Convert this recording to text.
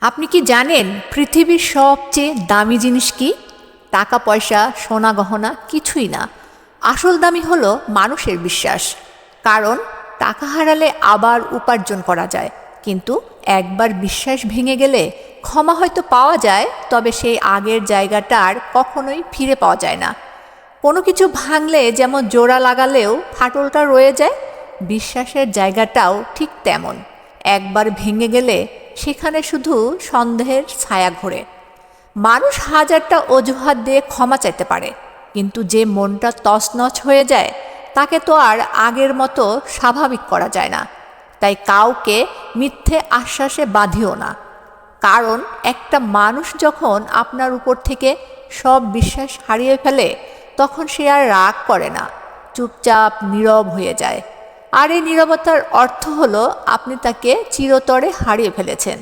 আপনি কি জানেন পৃথিবীর সবচেয়ে দামি জিনিস কি? টাকা পয়সা সোনা গহনা কিছুই না। আসল দামি হলো মানুষের বিশ্বাস। কারণ টাকা হারালে আবার উপার্জন করা যায়, কিন্তু একবার বিশ্বাস ভেঙে গেলে ক্ষমা হয়তো পাওয়া যায়, তবে সেই আগের জায়গাটা আর কখনোই ফিরে পাওয়া যায় না। কোনো কিছু ভাঙলে যেমন জোড়া লাগালেও ফাটলটা রয়ে যায়, বিশ্বাসের জায়গাটাও ঠিক তেমন। একবার ভেঙে গেলে সেখানে শুধু সন্দেহের ছায়া ঘোরে। মানুষ হাজারটা অজুহাত দিয়ে ক্ষমা চাইতে পারে, কিন্তু যে মনটা তছনছ হয়ে যায় তাকে তো আর আগের মতো স্বাভাবিক করা যায় না। তাই কাউকে মিথ্যে আশ্বাসে বাঁধিও না, কারণ একটা মানুষ যখন আপনার উপর থেকে সব বিশ্বাস হারিয়ে ফেলে তখন সে আর রাগ করে না, চুপচাপ নীরব হয়ে যায়। আর এই নীরবতার অর্থ হলো আপনি তাকে চিরতরে হারিয়ে ফেলেছেন।